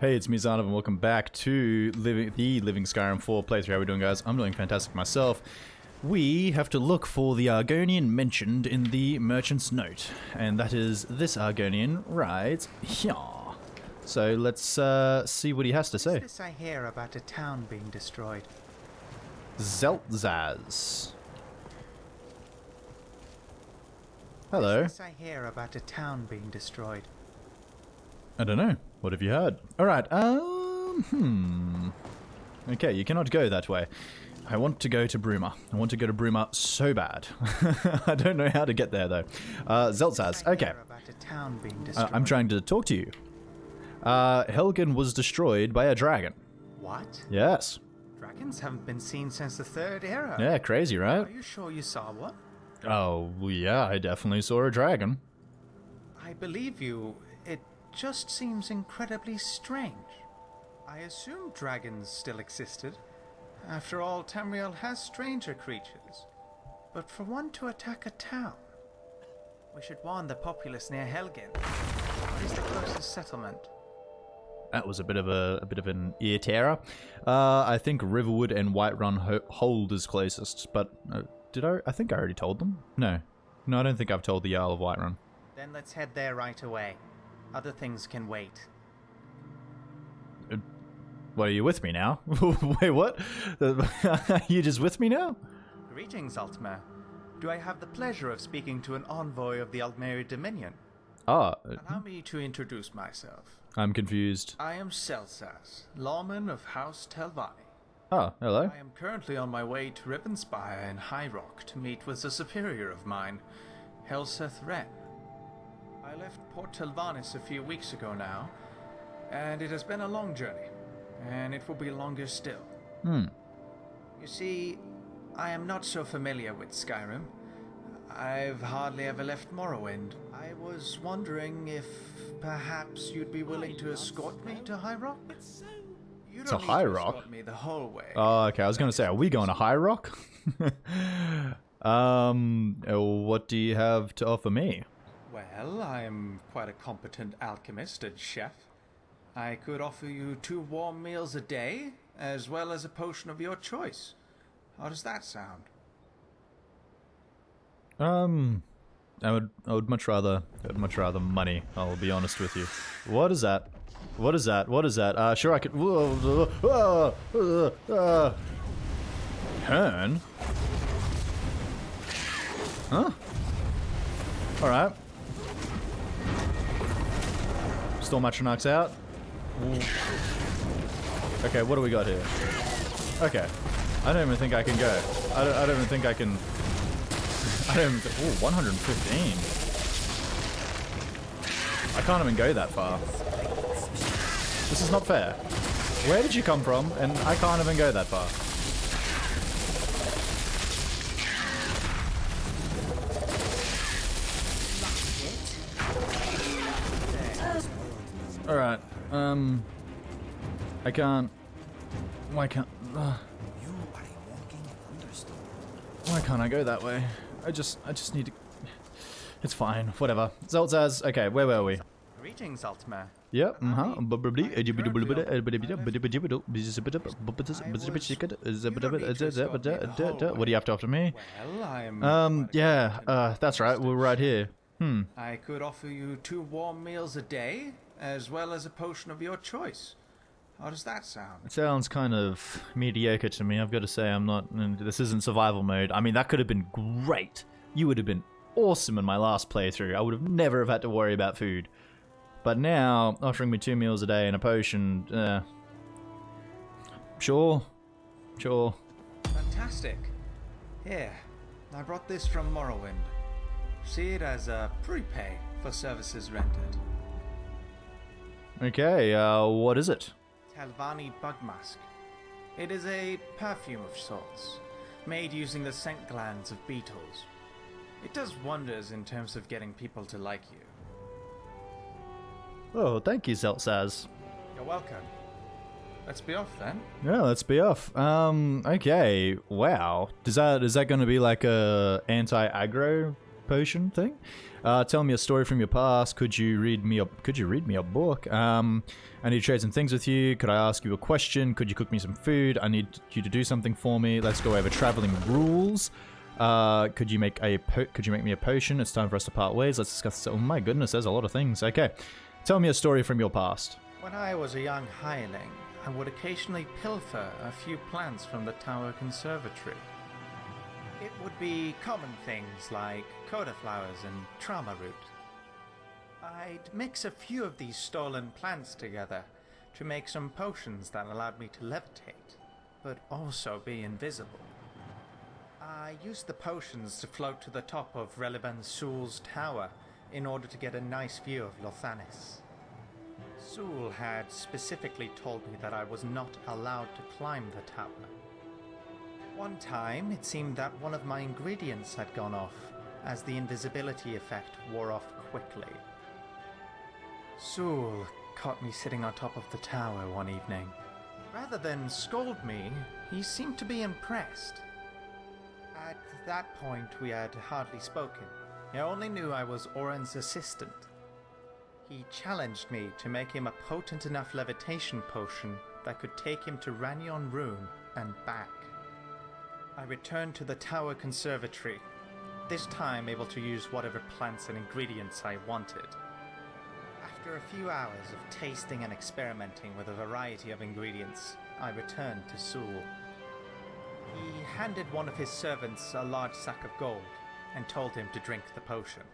Hey, it's me, Zanav, and welcome back to Living Skyrim IV playthrough. How are we doing, guys? I'm doing fantastic myself. We have to look for the Argonian mentioned in the merchant's note, and that is this Argonian right here. So let's see what he has to say. What is this I hear about a town being destroyed? Zeltzaz. Hello. What is this I hear about a town being destroyed? I don't know. What have you heard? Alright, Okay, you cannot go that way. I want to go to Bruma. I want to go to Bruma so bad. I don't know how to get there, though. Zeltzaz, okay. I'm trying to talk to you. Helgen was destroyed by a dragon. What? Yes. Dragons haven't been seen since the Third Era. Yeah, crazy, right? Are you sure you saw one? Oh, yeah, I definitely saw a dragon. I believe you. It just seems incredibly strange. I assumed dragons still existed. After all, Tamriel has stranger creatures. But for one to attack a town... We should warn the populace near Helgen. What is the closest settlement? That was a bit of an ear terror. I think Riverwood and Whiterun hold is closest, but did I? I think I already told them. No, I don't think I've told the Jarl of Whiterun. Then let's head there right away. Other things can wait. What, are you with me now? Wait, what? You just with me now? Greetings, Altmer. Do I have the pleasure of speaking to an envoy of the Aldmeri Dominion? Ah. Allow me to introduce myself. I'm confused. I am Zeltzaz, lawman of House Telvanni. Oh, hello. I am currently on my way to Rivenspire in High Rock to meet with a superior of mine, Helseth Wren. I left Port Telvannis a few weeks ago now, and it has been a long journey, and it will be longer still. You see, I am not so familiar with Skyrim. I've hardly ever left Morrowind. I was wondering if perhaps you'd be willing to escort me to High Rock? You don't To High Rock? escort me the whole way. Oh, okay. I was gonna say, are we going to High Rock? What do you have to offer me? Well, I'm quite a competent alchemist and chef. I could offer you 2 warm meals a day, as well as a potion of your choice. How does that sound? I would much rather money. I'll be honest with you. What is that? What is that? What is that? Sure, I could. Turn. Huh? All right. Storm Atronach's out. Okay, what do we got here? Okay, I don't even think I can go. I don't even think I can. I don't even. Ooh, 115. I can't even go that far. This is not fair. Where did you come from? And I can't even go that far. Alright, I can't... Why can't... Why can't I go that way? I just need to... It's fine, whatever. Zeltzaz, okay, where were we? Greetings, Altmer. Yep, What do you have to offer me? Well, I'm... yeah, that's right, we're right here. I could offer you 2 warm meals a day, as well as a potion of your choice. How does that sound? It sounds kind of mediocre to me, I've got to say. I'm not... This isn't survival mode. I mean, that could have been great. You would have been awesome in my last playthrough. I would have never have had to worry about food. But now, offering me 2 meals a day and a potion, Sure. Fantastic. Here, I brought this from Morrowind. See it as a prepay for services rendered. Okay, what is it? Telvanni Bug Mask. It is a perfume of sorts, made using the scent glands of beetles. It does wonders in terms of getting people to like you. Oh, thank you, Zeltzaz. You're welcome. Let's be off then. Yeah, let's be off. Okay, wow. Is that going to be like a anti-aggro potion thing. Tell me a story from your past. Could you read me a book? I need to trade some things with you. Could I ask you a question? Could you cook me some food? I need you to do something for me. Let's go over traveling rules. Could you make me a potion? It's time for us to part ways. Let's discuss. Oh my goodness, there's a lot of things. Okay, tell me a story from your past. When I was a young hireling, I would occasionally pilfer a few plants from the Tower Conservatory. It would be common things like coda flowers and trauma root. I'd mix a few of these stolen plants together to make some potions that allowed me to levitate, but also be invisible. I used the potions to float to the top of Relevan Sul's tower in order to get a nice view of Lothanis. Sul had specifically told me that I was not allowed to climb the tower. One time, it seemed that one of my ingredients had gone off, as the invisibility effect wore off quickly. Sul caught me sitting on top of the tower one evening. Rather than scold me, he seemed to be impressed. At that point, we had hardly spoken. I only knew I was Oren's assistant. He challenged me to make him a potent enough levitation potion that could take him to Ranyon Rune and back. I returned to the Tower Conservatory, this time able to use whatever plants and ingredients I wanted. After a few hours of tasting and experimenting with a variety of ingredients, I returned to Sul. He handed one of his servants a large sack of gold and told him to drink the potion.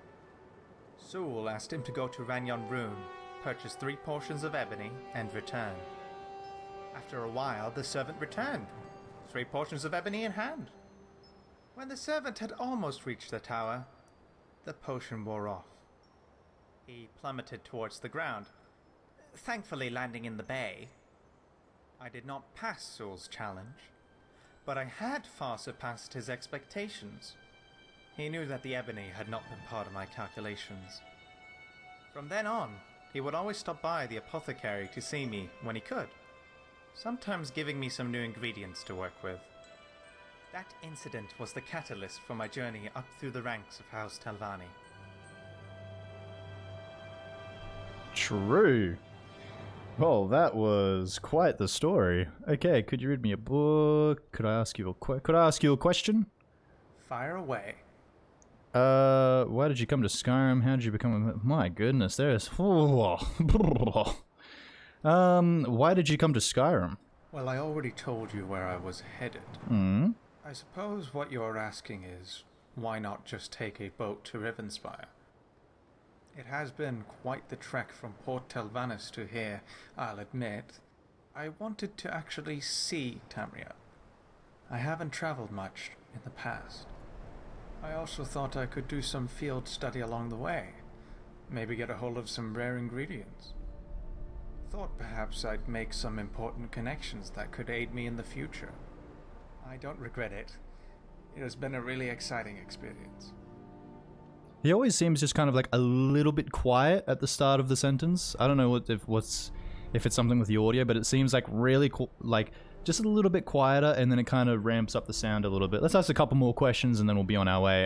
Sul asked him to go to Ranyon Rune, purchase 3 portions of ebony, and return. After a while, the servant returned, 3 portions of ebony in hand. When the servant had almost reached the tower, the potion wore off. He plummeted towards the ground, thankfully landing in the bay. I did not pass Sul's challenge, but I had far surpassed his expectations. He knew that the ebony had not been part of my calculations. From then on, he would always stop by the apothecary to see me when he could, sometimes giving me some new ingredients to work with. That incident was the catalyst for my journey up through the ranks of House Telvanni. True. Well, that was quite the story. Okay, could you read me a book? Could I ask you a question? Fire away. Why did you come to Skyrim? How did you become a... My goodness, there's... Why did you come to Skyrim? Well, I already told you where I was headed. Hmm? I suppose what you're asking is, why not just take a boat to Rivenspire? It has been quite the trek from Port Telvannis to here, I'll admit. I wanted to actually see Tamriel. I haven't traveled much in the past. I also thought I could do some field study along the way. Maybe get a hold of some rare ingredients. Thought perhaps I'd make some important connections that could aid me in the future. I don't regret it. It has been a really exciting experience. He always seems just kind of like a little bit quiet at the start of the sentence. I don't know if it's something with the audio, but it seems like really cool, like just a little bit quieter, and then it kind of ramps up the sound a little bit. Let's ask a couple more questions, and then we'll be on our way.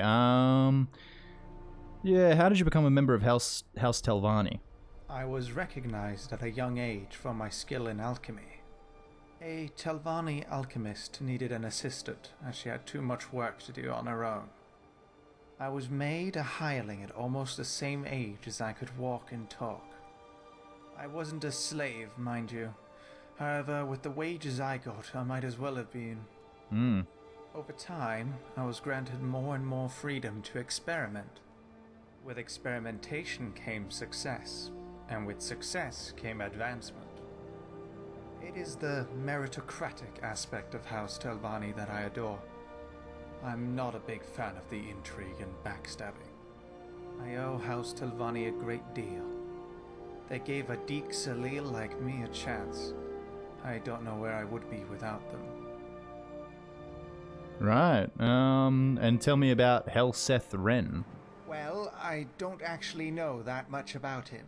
Yeah, how did you become a member of House Telvanni? I was recognized at a young age for my skill in alchemy. A Telvanni alchemist needed an assistant, as she had too much work to do on her own. I was made a hireling at almost the same age as I could walk and talk. I wasn't a slave, mind you. However, with the wages I got, I might as well have been. Over time, I was granted more and more freedom to experiment. With experimentation came success, and with success came advancement. It is the meritocratic aspect of House Telvanni that I adore. I'm not a big fan of the intrigue and backstabbing. I owe House Telvanni a great deal. They gave a Deek Salil like me a chance. I don't know where I would be without them. Right, and tell me about Helseth Wren. Well, I don't actually know that much about him.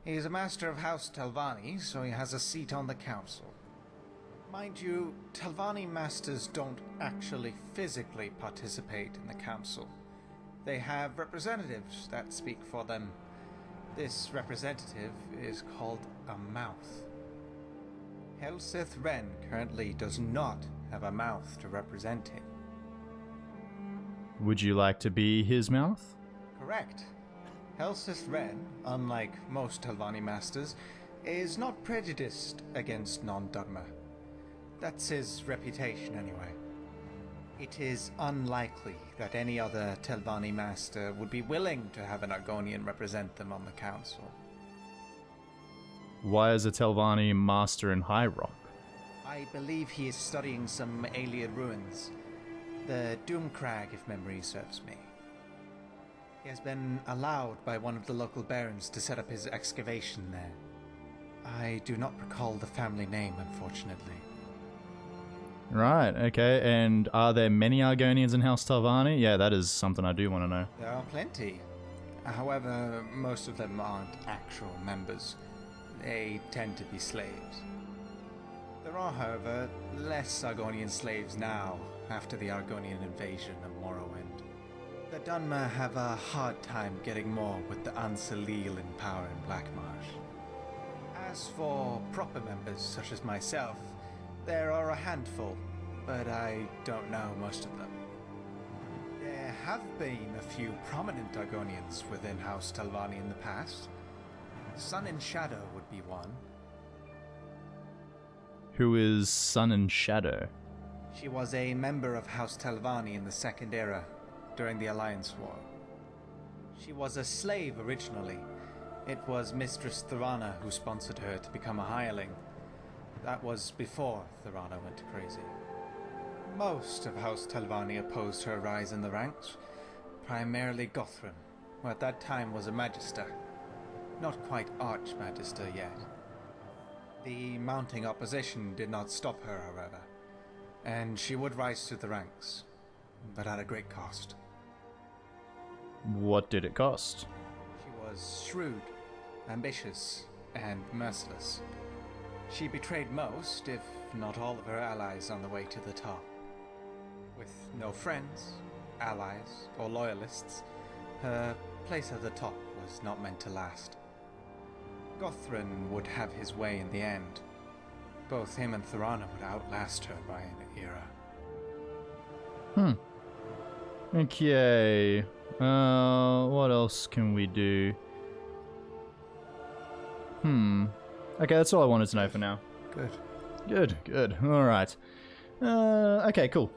He's a master of House Telvanni, so he has a seat on the council. Mind you, Telvanni masters don't actually physically participate in the council. They have representatives that speak for them. This representative is called a mouth. Helseth Wren currently does not have a mouth to represent him. Would you like to be his mouth? Correct. Helseth Wren, unlike most Telvanni masters, is not prejudiced against non-Dharma. That's his reputation anyway. It is unlikely that any other Telvanni master would be willing to have an Argonian represent them on the council. Why is a Telvanni master in High Rock? I believe he is studying some alien ruins. The Doomcrag, if memory serves me. He has been allowed by one of the local barons to set up his excavation there. I do not recall the family name, unfortunately. Right, okay, and are there many Argonians in House Telvanni? Yeah, that is something I do want to know. There are plenty. However, most of them aren't actual members. They tend to be slaves. There are, however, less Argonian slaves now, after the Argonian invasion of Morrowind. The Dunmer have a hard time getting more with the Ansalil in power in Blackmarsh. As for proper members such as myself, there are a handful, but I don't know most of them. There have been a few prominent Argonians within House Telvanni in the past. Sun and Shadow would be one. Who is Sun and Shadow? She was a member of House Telvanni in the Second Era, during the Alliance War. She was a slave originally. It was Mistress Thorana who sponsored her to become a hireling. That was before Thorana went crazy. Most of House Telvanni opposed her rise in the ranks, primarily Gothram, who at that time was a Magister. Not quite Archmagister yet. The mounting opposition did not stop her, however, and she would rise through the ranks, but at a great cost. What did it cost? She was shrewd, ambitious, and merciless. She betrayed most, if not all, of her allies on the way to the top. With no friends, allies, or loyalists, her place at the top was not meant to last. Gothran would have his way in the end. Both him and Thorana would outlast her by an era. Okay. What else can we do? Okay, that's all I wanted to know for now. Good. Alright. Okay, cool.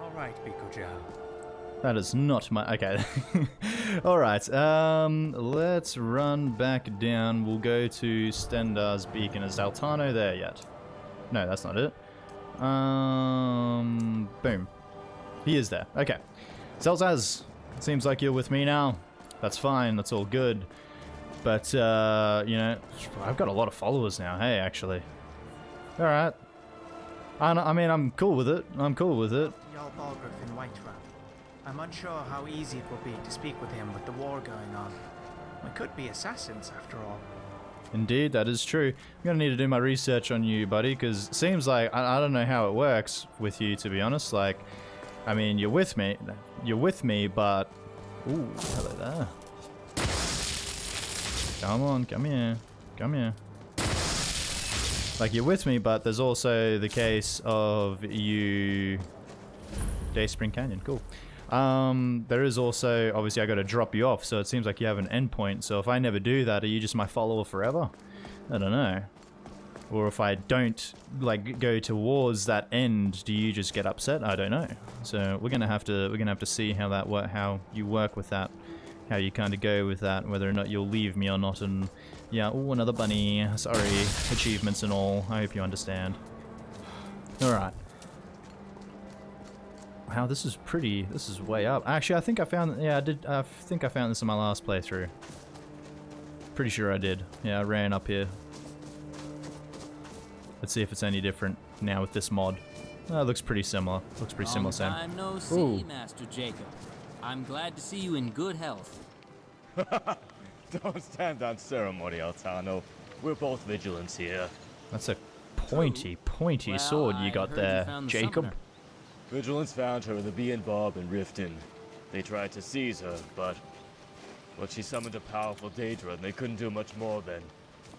Alright, Bikoja. That is not my... Okay. Alright, let's run back down. We'll go to Stendar's Beacon. Is Zaltano there yet? No, that's not it. Boom. He is there. Okay. Zelzaz, seems like you're with me now. That's fine, that's all good. But, you know, I've got a lot of followers now, hey, actually. Alright. I mean, I'm cool with it. Jarl Balgruuf in Whiterun. I'm unsure how easy it will be to speak with him with the war going on. We could be assassins, after all. Indeed, that is true. I'm gonna need to do my research on you, buddy, because it seems like, I don't know how it works with you, to be honest. Like, I mean, you're with me, but... Ooh, hello there. Come on, come here. Like, you're with me, but there's also the case of you... Dayspring Canyon, cool. There is also, obviously I gotta drop you off, so it seems like you have an endpoint, so if I never do that, are you just my follower forever? I don't know. Or if I don't, like, go towards that end, do you just get upset? I don't know. So we're gonna have to see how that how you work with that, how you kind of go with that, whether or not you'll leave me or not. And yeah, oh, another bunny. Sorry, achievements and all. I hope you understand. All right. Wow, this is pretty. This is way up. Actually, I think I found. Yeah, I did. I think I found this in my last playthrough. Pretty sure I did. Yeah, I ran up here. Let's see if it's any different now with this mod. Oh, it looks pretty similar. Same. Time no see, Ooh. Master Jacob. I'm glad to see you in good health. Don't stand on ceremony, Altano. We're both vigilants here. That's a pointy Well, sword you I got heard you there, found the Jacob. summoner. Vigilance found her in the Bee and Bob in Riften. They tried to seize her, but she summoned a powerful Daedra and they couldn't do much more then.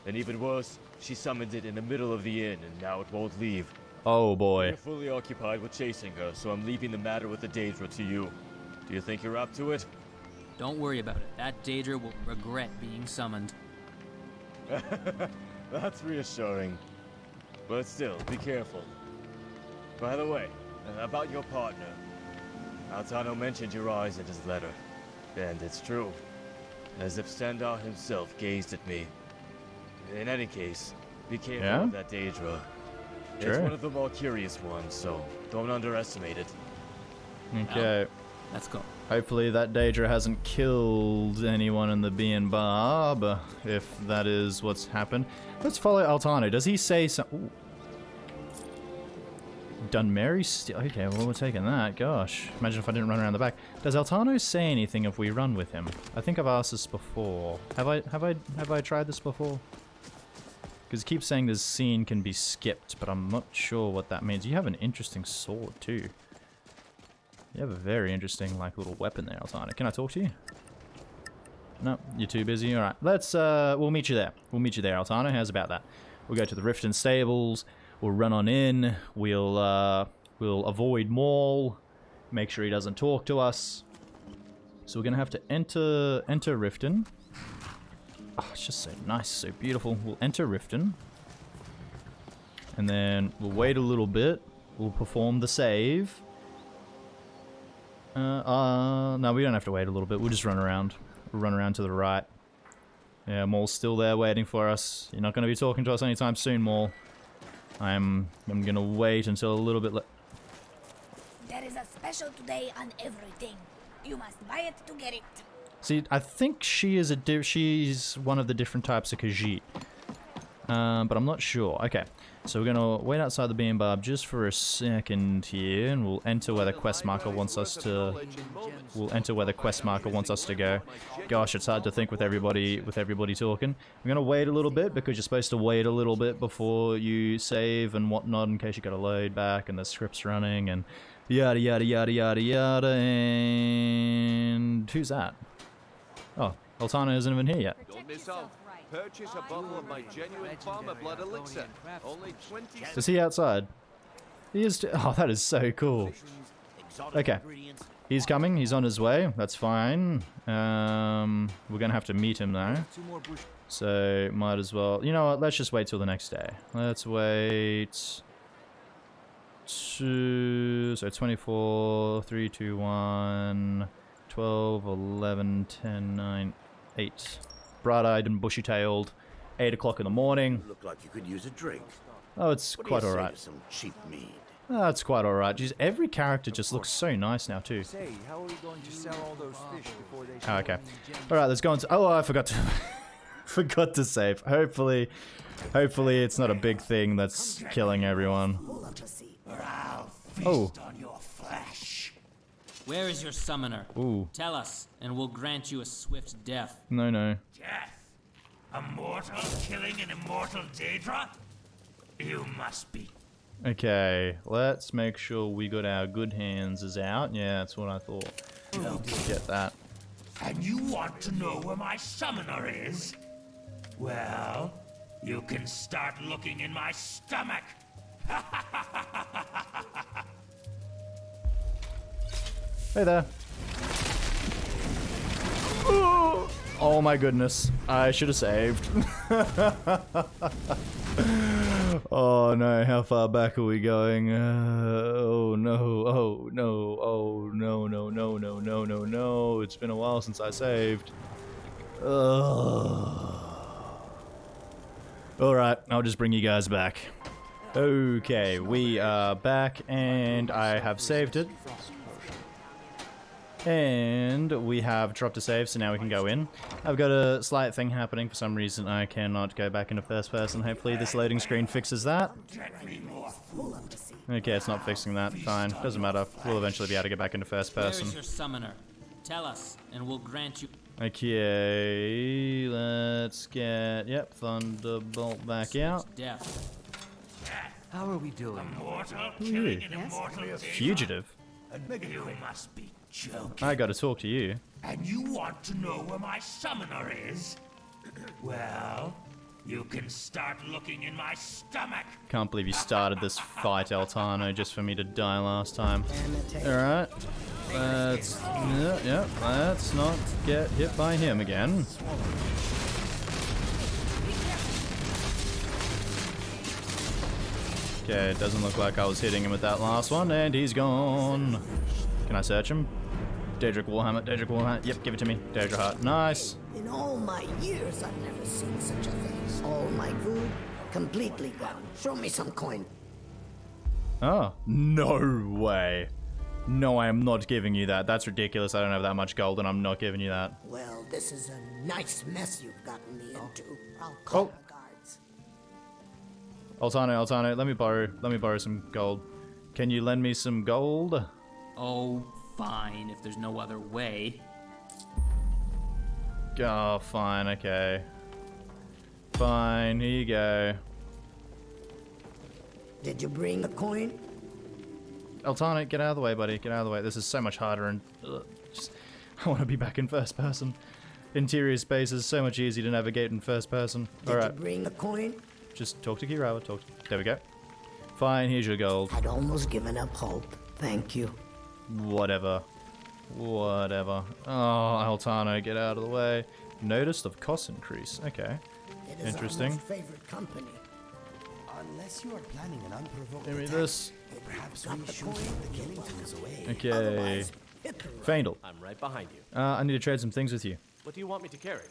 And even worse, she summoned it in the middle of the inn and now it won't leave. Oh boy. We're fully occupied with chasing her, so I'm leaving the matter with the Daedra to you. Do you think you're up to it? Don't worry about it. That Daedra will regret being summoned. That's reassuring. But still, be careful. By the way, about your partner. Altano mentioned your eyes in his letter. And it's true. As if Stendar himself gazed at me. In any case, be careful of that Daedra. Sure. It's one of the more curious ones, so don't underestimate it. Okay. Let's go. Hopefully that Daedra hasn't killed anyone in the B&Barb, if that is what's happened. Let's follow Altano. Does he say something? Dunmary still. Okay, well we're taking that. Gosh, imagine if I didn't run around the back. Does Altano say anything if we run with him? I think I've asked this before. Have I tried this before? Because it keeps saying this scene can be skipped, but I'm not sure what that means. You have an interesting sword too. You have a very interesting like little weapon there, Altano. Can I talk to you? No, you're too busy. All right, let's. We'll meet you there. We'll meet you there, Altano. How's about that? We'll go to the Riften stables. We'll run on in. We'll avoid Maul. Make sure he doesn't talk to us. So we're gonna have to enter Riften. Oh, it's just so nice, so beautiful. We'll enter Riften. And then we'll wait a little bit. We'll perform the save. No, we don't have to wait a little bit. We'll just run around. We'll run around to the right. Yeah, Maul's still there waiting for us. You're not going to be talking to us anytime soon, Maul. I'm going to wait until a little bit There is a special today on everything. You must buy it to get it. See, I think she is she's one of the different types of Khajiit. But I'm not sure. Okay, so we're gonna wait outside the B&Barb just for a second here, and we'll enter where the quest marker wants us to. We'll enter where the quest marker wants us to go. Gosh, it's hard to think with everybody talking. I'm gonna wait a little bit because you're supposed to wait a little bit before you save and whatnot in case you gotta load back and the script's running and yada yada yada yada yada. And who's that? Oh, Altano isn't even here yet. Don't miss out. Purchase a bottle of my genuine farmer blood elixir. Only 20 cents. Is he outside? He is. Oh, that is so cool. Okay. He's coming. He's on his way. That's fine. We're going to have to meet him though. So, might as well. You know what? Let's just wait till the next day. Let's wait. So, 24, 3, 2, 1, 12, 11, 10, 9, 8. Bright-eyed and bushy-tailed. 8 o'clock in the morning. Look like you could use a drink. Oh, it's What quite do you say alright. to some cheap mead? Oh, it's quite alright. Jeez, every character just looks so nice now, too. Say, how are we going to sell all those fish before they Oh, start okay. being gems? Alright, let's go on to... Oh, I forgot to... forgot to save. Hopefully it's not a big thing that's killing everyone. Oh. Where is your summoner? Ooh. Tell us, and we'll grant you a swift death. No. Death? A mortal killing an immortal Daedra? You must be. Okay, let's make sure we got our good hands is out. Yeah, that's what I thought. Get that. And you want to know where my summoner is? Well, you can start looking in my stomach. Hey there. Oh my goodness. I should have saved. Oh no, how far back are we going? Oh no, oh no, oh no, no, no, no, no, no, no. It's been a while since I saved. Alright, I'll just bring you guys back. Okay, we are back and I have saved it. And we have dropped a save, so now we can go in. I've got a slight thing happening. For some reason, I cannot go back into first person. Hopefully this loading screen fixes that. Okay, it's not fixing that. Fine. Doesn't matter. We'll eventually be able to get back into first Where person. is your summoner? Tell us, and we'll grant you... Okay, let's get... Yep, Thunderbolt back out. Death. How are we doing? Mortal Who are killing you? an immortal Daedra? Fugitive? You must be joking. I gotta talk to you. And you want to know where my summoner is? Well, you can start looking in my stomach. Can't believe you started this fight, Altano, just for me to die last time. Alright. Let's not get hit by him again. Okay, it doesn't look like I was hitting him with that last one, and he's gone. Can I search him? Daedric Warhammer, Daedric Warhammer. Yep, give it to me. Daedric Heart. Nice. In all my years, I've never seen such a thing. All my food, completely gone. Show me some coin. Oh, no way. No, I am not giving you that. That's ridiculous. I don't have that much gold, and I'm not giving you that. Well, this is a nice mess you've gotten me into. I'll call the guards. Altano, let me borrow some gold. Can you lend me some gold? Oh, fine, if there's no other way. Oh, fine, okay. Fine, here you go. Did you bring the coin? Altano, get out of the way, buddy. Get out of the way. This is so much harder, and I want to be back in first person. Interior space is so much easier to navigate in first person. Did you bring the coin? Just talk to Kirawa. There we go. Fine, here's your gold. I'd almost given up hope. Thank you. Whatever. Oh, Altano, get out of the way. Notice of cost increase. Okay. It is Interesting. our most favorite company. Unless you are planning an unprovoked Give me attack, this. perhaps we should put the killing tools away. Okay. Otherwise, hit the road. Faendal. I'm right behind you. I need to trade some things with you. What do you want me to carry?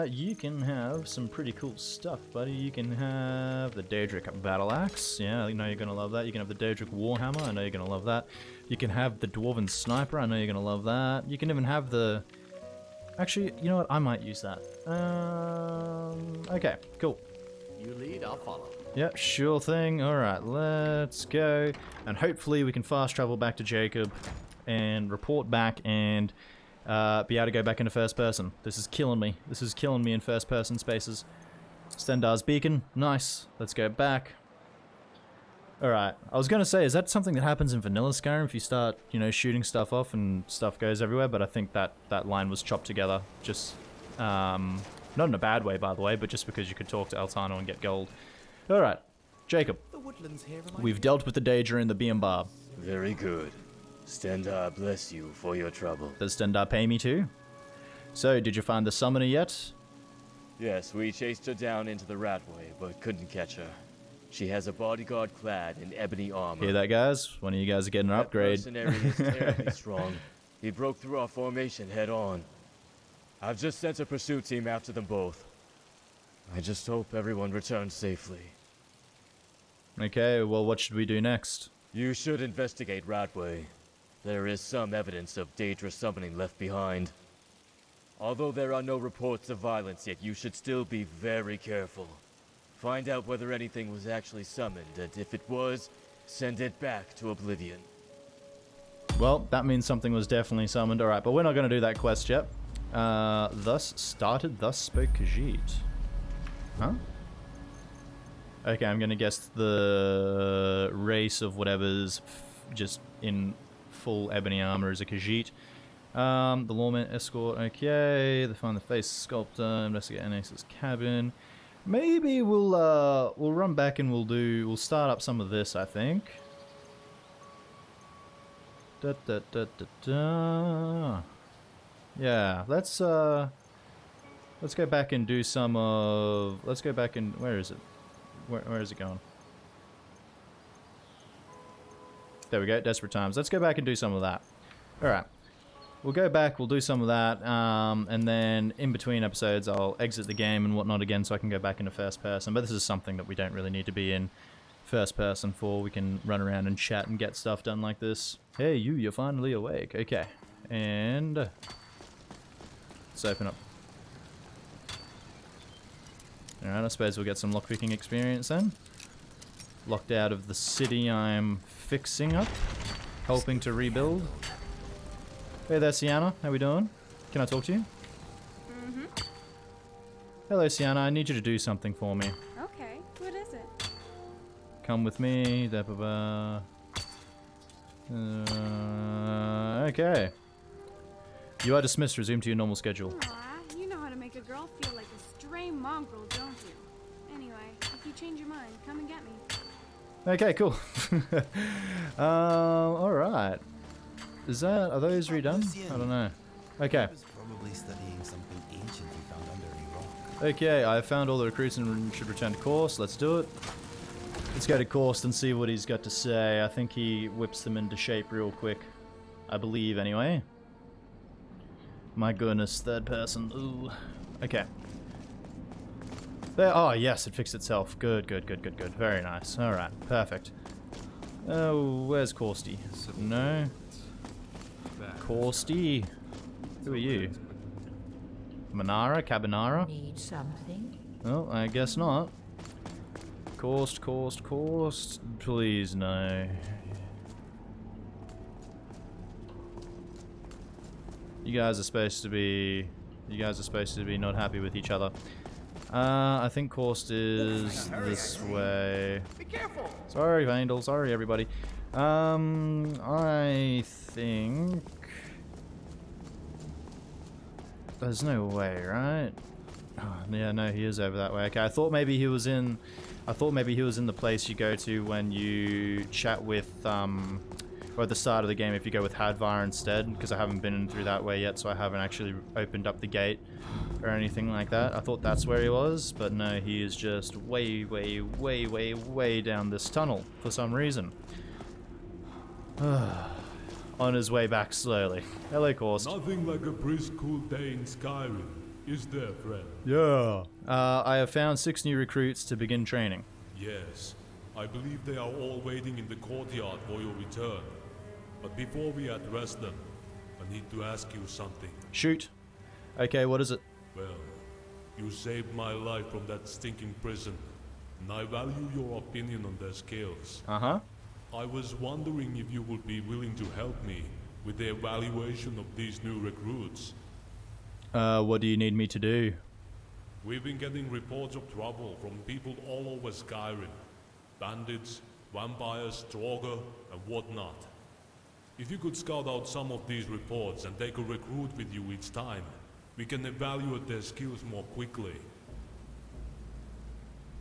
You can have some pretty cool stuff, buddy. You can have the Daedric Battle Axe. Yeah, I know you're gonna love that. You can have the Daedric Warhammer. I know you're gonna love that. You can have the Dwarven Sniper. I know you're gonna love that. You can even have the... Actually, you know what? I might use that. Okay, cool. You lead, I'll follow. Yep, sure thing. Alright, let's go. And hopefully we can fast travel back to Jacob and report back and be able to go back into first person. This is killing me. This is killing me in first person spaces. Stendar's Beacon. Nice. Let's go back. Alright, I was going to say, is that something that happens in vanilla Skyrim if you start, you know, shooting stuff off and stuff goes everywhere? But I think that line was chopped together. Just, not in a bad way, by the way, but just because you could talk to Altano and get gold. Alright, Jacob. We've dealt with the Daedra and the Biambar. Very good. Stendar bless you for your trouble. Does Stendar pay me too? So, did you find the summoner yet? Yes, we chased her down into the Ratway, but couldn't catch her. She has a bodyguard clad in ebony armor. Hear that, guys? One of you guys are getting an upgrade. That mercenary is terribly strong. He broke through our formation head on. I've just sent a pursuit team after them both. I just hope everyone returns safely. Okay, well, what should we do next? You should investigate Ratway. There is some evidence of Daedra summoning left behind. Although there are no reports of violence yet, you should still be very careful. Find out whether anything was actually summoned, and if it was, send it back to Oblivion. Well, that means something was definitely summoned. Alright, but we're not going to do that quest yet. Thus started, thus spoke Khajiit. Huh? Okay, I'm going to guess the race of whatever's just in full ebony armor is a Khajiit. The lawman escort, okay. They find the face sculptor, investigate Anex's cabin. Maybe we'll run back and we'll start up some of this, I think. Yeah, let's go back and do some of... Let's go back and... Where is it? Where is it going? There we go, Desperate Times. Let's go back and do some of that. Alright. We'll go back, we'll do some of that, and then in between episodes I'll exit the game and whatnot again so I can go back into first person. But this is something that we don't really need to be in first person for. We can run around and chat and get stuff done like this. Hey, you're finally awake. Okay. And... let's open up. Alright, I suppose we'll get some lockpicking experience then. Locked out of the city I'm fixing up. Helping to rebuild. Hey there, Sienna. How we doing? Can I talk to you? Mm-hmm. Hello, Sienna. I need you to do something for me. Okay. What is it? Come with me. Okay. You are dismissed. Resume to your normal schedule. Aw, you know how to make a girl feel like a stray mongrel, don't you? Anyway, if you change your mind, come and get me. Okay, cool. Alright. Are those redone? I don't know. Okay. Probably studying something ancient he found under a rock. Okay, I found all the recruits and should return to course. Let's do it. Let's go to course and see what he's got to say. I think he whips them into shape real quick. I believe, anyway. My goodness, third person. Ooh. Okay. There. Oh, yes, it fixed itself. Good, good, good, good, good. Very nice. Alright, perfect. Oh, where's Corsty? No. Corsty. Who are you? Manara? Cabinara? Need something? Oh, I guess not. Corst. Please, no. You guys are supposed to be not happy with each other. I think Corst is this way. Be careful. Sorry, Vandal. Sorry, everybody. I think there's no way, right? Oh, yeah, no, he is over that way. Okay, I thought maybe he was in the place you go to when you chat with or at the start of the game if you go with Hadvar instead, because I haven't been through that way yet, so I haven't actually opened up the gate or anything like that. I thought that's where he was, but no, he is just way down this tunnel for some reason. On his way back slowly. Hello, Corst. Nothing like a brisk, cool day in Skyrim, is there, friend? Yeah. I have found 6 new recruits to begin training. Yes. I believe they are all waiting in the courtyard for your return. But before we address them, I need to ask you something. Shoot. Okay, what is it? Well, you saved my life from that stinking prison, and I value your opinion on their skills. Uh-huh. I was wondering if you would be willing to help me with the evaluation of these new recruits. What do you need me to do? We've been getting reports of trouble from people all over Skyrim. Bandits, vampires, Draugr, and whatnot. If you could scout out some of these reports and take a recruit with you each time, we can evaluate their skills more quickly.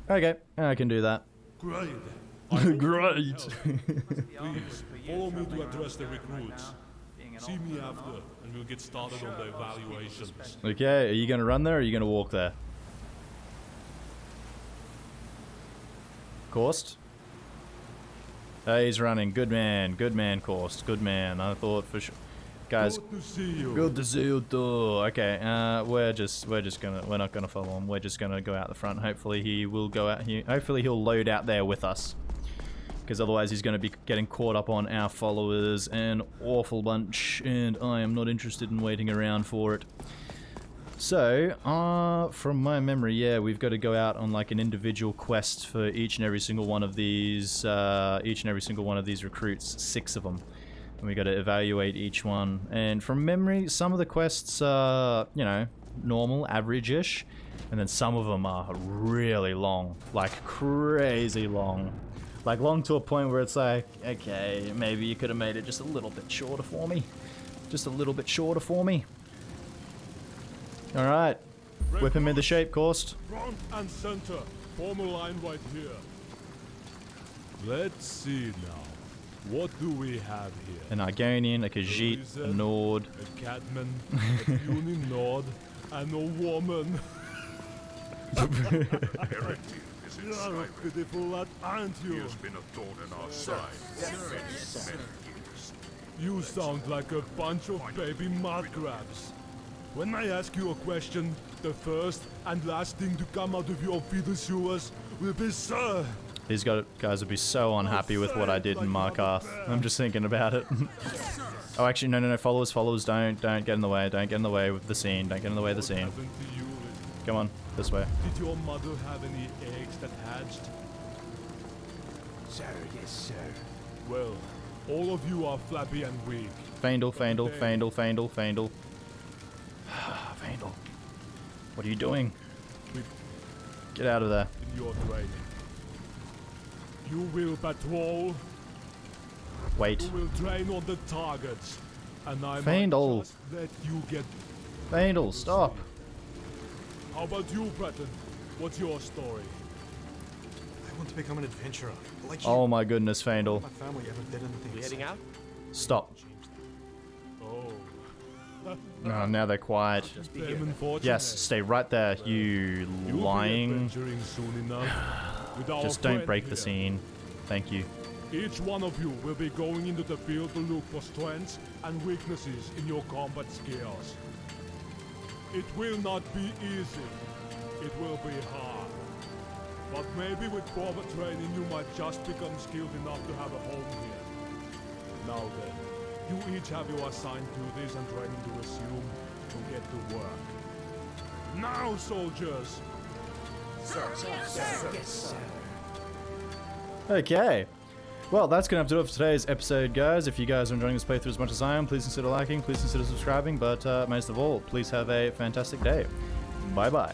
Okay, I can do that. Great. Great. Please, follow me to address the recruits. See me after, and we'll get started on the evaluations. Okay, are you going to run there or are you going to walk there? Corst? He's running. Good man, Corst. Good man. I thought for sure. Guys, good to see you. Good to see you too. Okay, we're not gonna follow him. We're just gonna go out the front. Hopefully he will go out here. Hopefully he'll load out there with us. Because otherwise he's going to be getting caught up on our followers, an awful bunch, and I am not interested in waiting around for it. So, from my memory, yeah, we've got to go out on like an individual quest for each and every single one of these, recruits, 6 of them. And we got to evaluate each one. And from memory, some of the quests are, you know, normal, average-ish, and then some of them are really long, like crazy long. Like long to a point where it's like, okay, maybe you could have made it just a little bit shorter for me. Just a little bit shorter for me. Alright. Whip him into shape, Corst. Front and center. Form a line right here. Let's see now. What do we have here? An Argonian, a Khajiit, a Nord. A Catman, a puny Nord, and a woman. You are a pitiful lad, aren't you? He has been a thorn in our side for many years. You sound like a bunch of baby mud crabs. When I ask you a question, the first and last thing to come out of your feeder sewers will be sir. These guys would be so unhappy with what I did in Markarth. I'm just thinking about it. Oh, actually, no, followers, don't get in the way. Don't get in the way with the scene. Don't get in the way of the scene. Come on, this way. Did your mother have any eggs that hatched? Sir, yes, sir. Well, all of you are flabby and weak. Fandle. Fandle. What are you doing? Get out of there. In your training. You will patrol. Wait. You will train on the targets. and I Faendal. might just let you get... Faendal, stop. How about you, Breton? What's your story? I want to become an adventurer, like you. Oh my goodness, Faendal. My family ever did anything. We heading out? Stop. Oh. Oh, now they're quiet. Yes, stay right there, you lying. Just don't break the scene. Thank you. Each one of you will be going into the field to look for strengths and weaknesses in your combat skills. It will not be easy. It will be hard. But maybe with proper training you might just become skilled enough to have a home here. Now then, you each have your assigned duties and training to resume to get to work. Now, soldiers! Sir, Yes, sir. Okay. Well, that's going to have to do it for today's episode, guys. If you guys are enjoying this playthrough as much as I am, please consider liking, please consider subscribing, but most of all, please have a fantastic day. Bye-bye.